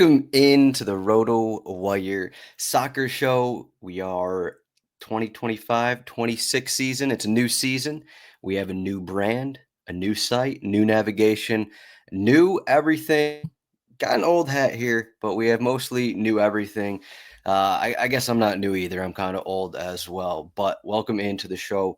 Welcome into the Roto Wire Soccer Show. We are 2025-26 season. It's a new season. We have a new brand, a new site, new navigation, new everything. Got an old hat here, but we have mostly new everything. I guess I'm not new either. I'm kind of old as well. But welcome into the show.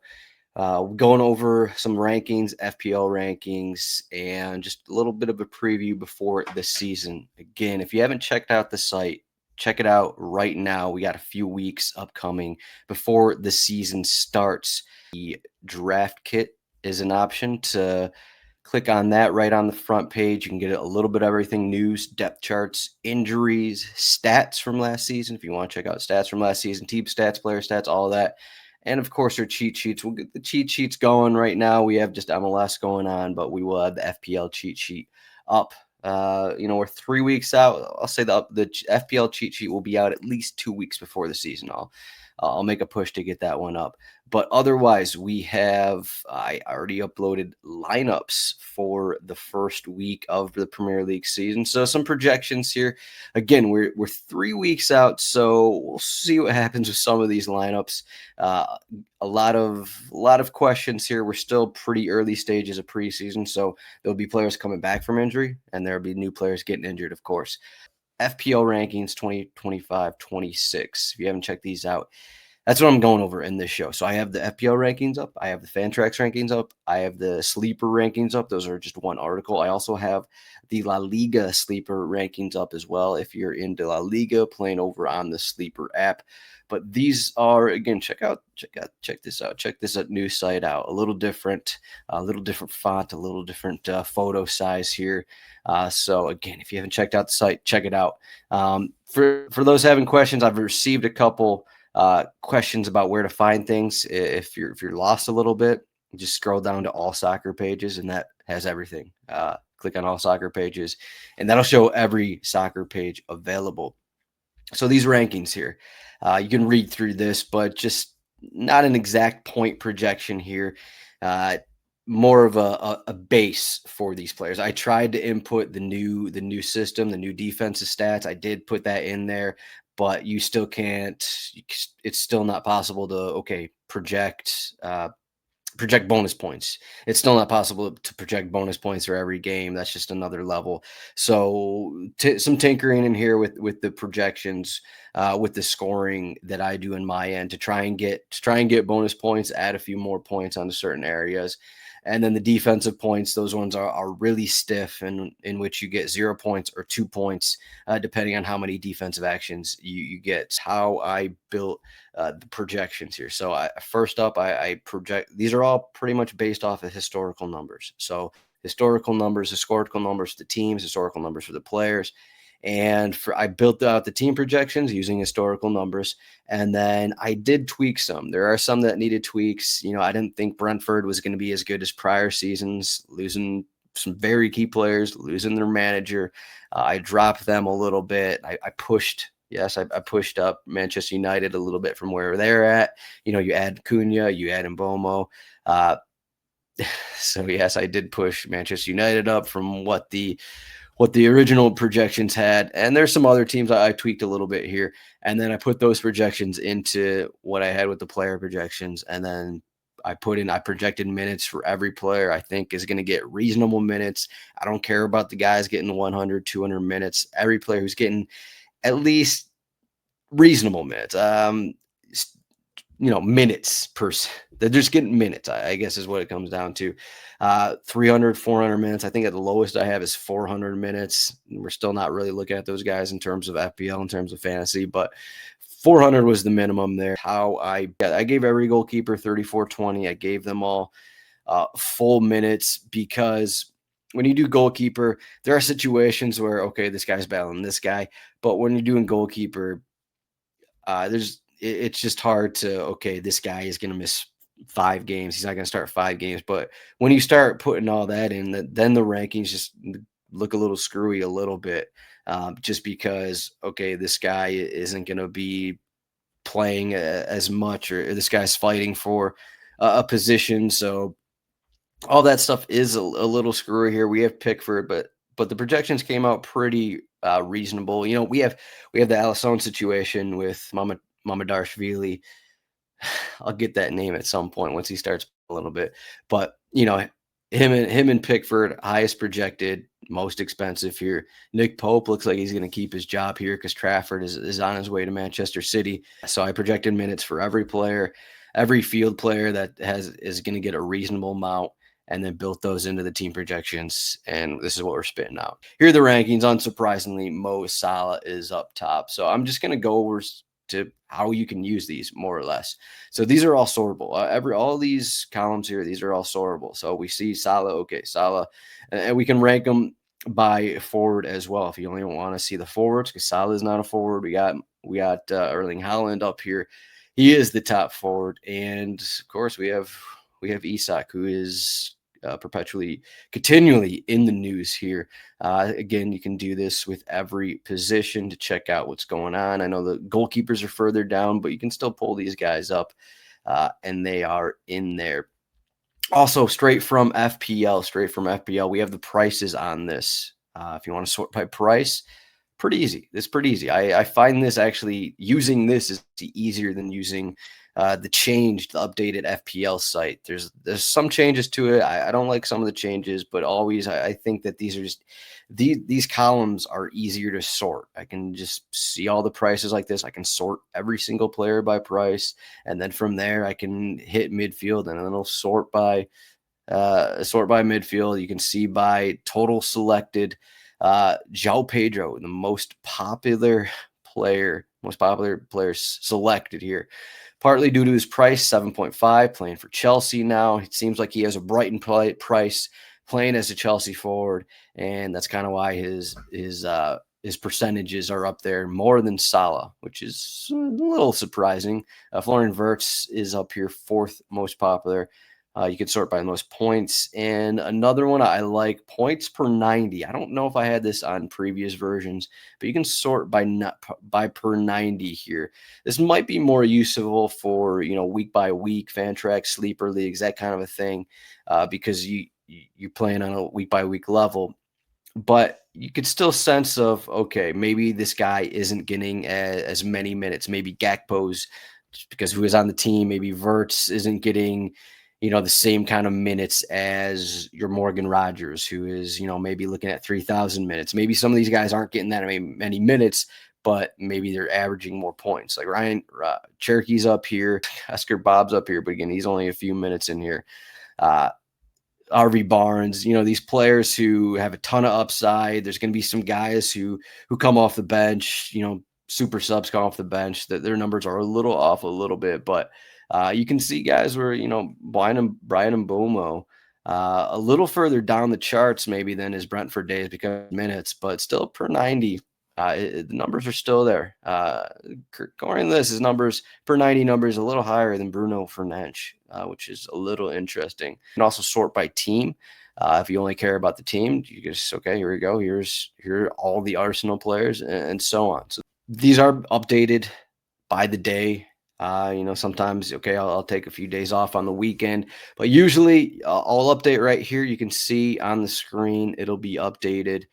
Going over some rankings, FPL rankings, and just a little bit of a preview before the season. Again, if you haven't checked out the site, check it out right now. We got a few weeks upcoming before the season starts. The draft kit is an option to click on that right on the front page. You can get a little bit of everything: news, depth charts, injuries, stats from last season. If you want to check out stats from last season, team stats, player stats, all of that. And of course, our cheat sheets. We'll get the cheat sheets going right now. We have just MLS going on, but we will have the FPL cheat sheet up. We're 3 weeks out. I'll say the FPL cheat sheet will be out at least 2 weeks before the season. I'll make a push to get that one up. But otherwise, I already uploaded lineups for the first week of the Premier League season. So some projections here. Again, we're 3 weeks out, so we'll see what happens with some of these lineups. A lot of questions here. We're still pretty early stages of preseason, so there'll be players coming back from injury, and there'll be new players getting injured, of course. FPL rankings 2025-26. If you haven't checked these out, that's what I'm going over in this show. So I have the FPL rankings up. I have the Fantrax rankings up. I have the sleeper rankings up. Those are just one article. I also have the La Liga sleeper rankings up as well, if you're into La Liga playing over on the sleeper app. But these are, again, check this out. Check this new site out. A little different font, a little different photo size here. So again, if you haven't checked out the site, check it out. For those having questions, I've received a couple questions about where to find things. If you're lost a little bit, just scroll down to all soccer pages, and that has everything. Click on all soccer pages, and that'll show every soccer page available. So these rankings here, you can read through this, but just not an exact point projection here. More of a base for these players. I tried to input the new system, the new defensive stats. I did put that in there, but you still can't. It's still not possible to project bonus points. It's still not possible to project bonus points for every game. That's just another level. So some tinkering in here with the projections, with the scoring that I do in my end to try and get bonus points, add a few more points onto certain areas. And then the defensive points, those ones are really stiff, and in which you get 0 points or 2 points, depending on how many defensive actions you get. It's how I built the projections here. So first up, I project. These are all pretty much based off of historical numbers. So historical numbers for the teams, historical numbers for the players. And I built out the team projections using historical numbers, and then I did tweak some. There are some that needed tweaks. I didn't think Brentford was going to be as good as prior seasons, losing some very key players, losing their manager. I dropped them a little bit. I pushed up Manchester United a little bit from where they're at. You add Cunha, you add Mbomo. So yes, I did push Manchester United up from what the original projections had. And there's some other teams I tweaked a little bit here. And then I put those projections into what I had with the player projections. And then I projected minutes for every player I think is going to get reasonable minutes. I don't care about the guys getting 100, 200 minutes. Every player who's getting at least reasonable minutes. Minutes per. They're just getting minutes, I guess is what it comes down to. 300, 400 minutes. I think at the lowest I have is 400 minutes. We're still not really looking at those guys in terms of FPL, in terms of fantasy, but 400 was the minimum there. I gave every goalkeeper 34-20. I gave them all full minutes, because when you do goalkeeper, there are situations where, okay, this guy's battling this guy, but when you're doing goalkeeper, it's just hard to, okay, this guy is going to miss 5 games. He's not going to start 5 games. But when you start putting all that in, then the rankings just look a little screwy a little bit, just because, okay, this guy isn't going to be playing as much, or this guy's fighting for a position. So all that stuff is a little screwy here. We have Pickford, but the projections came out pretty reasonable. We have the Alisson situation with Mamadarshvili. I'll get that name at some point once he starts a little bit. But him and Pickford, highest projected, most expensive here. Nick Pope looks like he's going to keep his job here because Trafford is on his way to Manchester City. So I projected minutes for every player, every field player that is going to get a reasonable amount, and then built those into the team projections. And this is what we're spitting out. Here are the rankings. Unsurprisingly, Mo Salah is up top. So I'm just going to go over to how you can use these more or less. So these are all sortable. All these columns here, these are all sortable. So we see Salah, okay, Salah, and we can rank them by forward as well. If you only want to see the forwards, because Salah is not a forward. We got Erling Haaland up here. He is the top forward, and of course we have Isak, who is continually in the news here. Again, you can do this with every position to check out what's going on. I know the goalkeepers are further down, but you can still pull these guys up, and they are in there. Also, straight from FPL, we have the prices on this. If you want to sort by price, pretty easy. It's pretty easy. I find this actually using this is easier than using the updated FPL site. There's some changes to it. I don't like some of the changes, but always I think that these are just these columns are easier to sort. I can just see all the prices like this. I can sort every single player by price, and then from there I can hit midfield, and then it'll sort by midfield. You can see by total selected. João Pedro, the most popular players selected here, partly due to his price, 7.5, playing for Chelsea now. It seems like he has a Brighton price, playing as a Chelsea forward, and that's kind of why his percentages are up there more than Salah, which is a little surprising. Florian Wirtz is up here, fourth most popular. You could sort by the most points. And another one I like, points per 90. I don't know if I had this on previous versions, but you can sort by per 90 here. This might be more useful for, week by week, fan track, sleeper leagues, that kind of a thing, because you're playing on a week by week level. But you could still sense of, okay, maybe this guy isn't getting as many minutes. Maybe Gakpo's, because who is on the team, maybe Wirtz isn't getting the same kind of minutes as your Morgan Rogers, who is, maybe looking at 3,000 minutes. Maybe some of these guys aren't getting that many minutes, but maybe they're averaging more points. Like Ryan Cherokee's up here, Oscar Bob's up here, but again, he's only a few minutes in here. RV Barnes, these players who have a ton of upside. There's going to be some guys who come off the bench, super subs come off the bench, that their numbers are a little bit, but you can see guys where, Brian Mbeumo, a little further down the charts maybe than his Brentford days because of minutes, but still per 90. The numbers are still there. According to this, his numbers per 90 numbers a little higher than Bruno Fernandes, which is a little interesting. You can also sort by team. If you only care about the team, you just, okay, here we go. Here are all the Arsenal players and so on. So these are updated by the day. Sometimes, okay, I'll take a few days off on the weekend, but usually I'll update right here. You can see on the screen, it'll be updated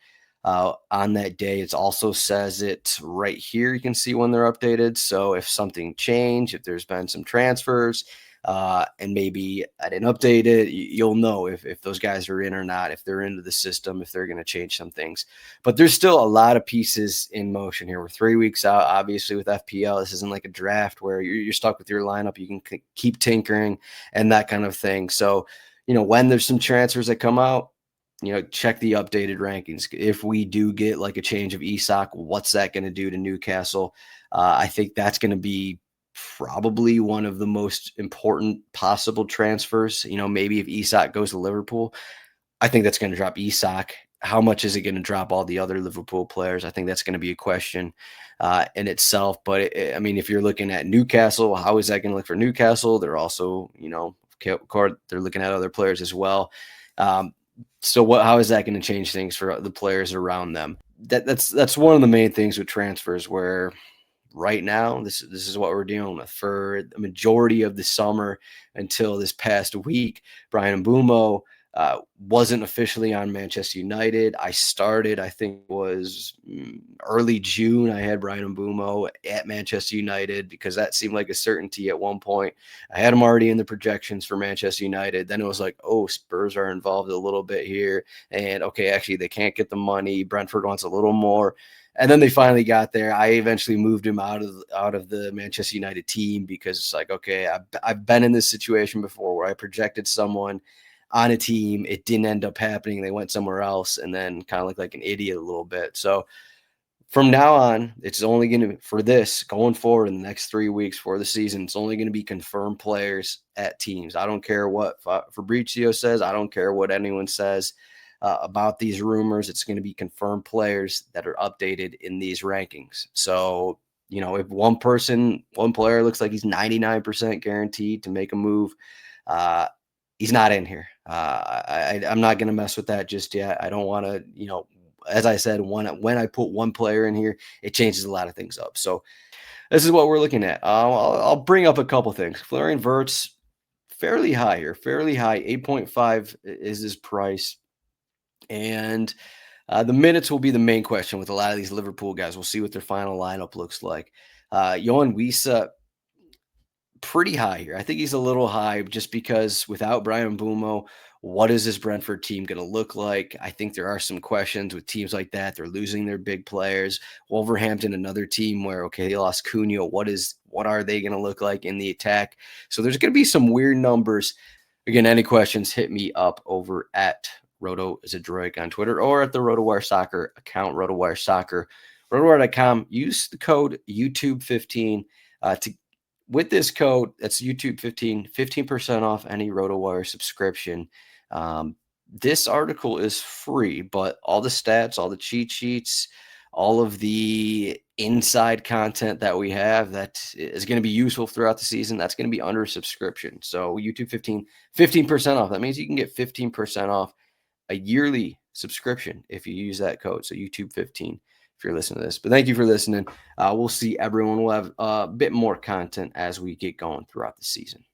on that day. It also says it right here. You can see when they're updated. So if something changed, if there's been some transfers, and maybe I didn't update it, you'll know if those guys are in or not, if they're into the system, if they're going to change some things. But there's still a lot of pieces in motion here. We're 3 weeks out, obviously, with FPL. This isn't like a draft where you're stuck with your lineup. You can keep tinkering and that kind of thing. So, when there's some transfers that come out, check the updated rankings. If we do get like a change of Isak, what's that going to do to Newcastle? I think that's going to be probably one of the most important possible transfers. Maybe if Isak goes to Liverpool, I think that's going to drop Isak. How much is it going to drop all the other Liverpool players? I think that's going to be a question in itself. But if you're looking at Newcastle, how is that going to look for Newcastle? They're also, they're looking at other players as well. So how is that going to change things for the players around them? That's one of the main things with transfers, where right now this is what we're dealing with for the majority of the summer until this past week. Brian Mbeumo, Wasn't officially on Manchester United. I started, I think it was early June. I had Brian Mbeumo at Manchester United because that seemed like a certainty at one point. I had him already in the projections for Manchester United. Then it was like, oh, Spurs are involved a little bit here. And okay, actually, they can't get the money. Brentford wants a little more. And then they finally got there. I eventually moved him out of the Manchester United team because it's like, okay, I've been in this situation before where I projected someone on a team. It didn't end up happening. They went somewhere else and then kind of looked like an idiot a little bit. So from now on, it's only going to, for this going forward in the next 3 weeks for the season, it's only going to be confirmed players at teams. I don't care what Fabrizio says. I don't care what anyone says about these rumors. It's going to be confirmed players that are updated in these rankings. So, if one player looks like he's 99% guaranteed to make a move, he's not in here. I'm not going to mess with that just yet. I don't want to, as I said, when I put one player in here, it changes a lot of things up. So this is what we're looking at. I'll bring up a couple things. Florian Wirtz, fairly high here, fairly high. 8.5 is his price. And the minutes will be the main question with a lot of these Liverpool guys. We'll see what their final lineup looks like. Johan Wissa, pretty high here. I think he's a little high just because without Brian Mbeumo, what is this Brentford team going to look like? I think there are some questions with teams like that. They're losing their big players. Wolverhampton, another team where, okay, they lost Cunha. What are they going to look like in the attack? So there's going to be some weird numbers. Again, any questions, hit me up over at Roto Zdroik on Twitter or at the RotoWire Soccer account, RotoWire Soccer, rotowire.com. Use the code YouTube15 with this code. That's YouTube 15% off any RotoWire subscription. This article is free, but all the stats, all the cheat sheets, all of the inside content that we have that is going to be useful throughout the season, that's going to be under subscription. So YouTube 15% off. That means you can get 15% off a yearly subscription if you use that code. So YouTube 15 if you're listening to this. But thank you for listening. We'll see everyone. We'll have a bit more content as we get going throughout the season.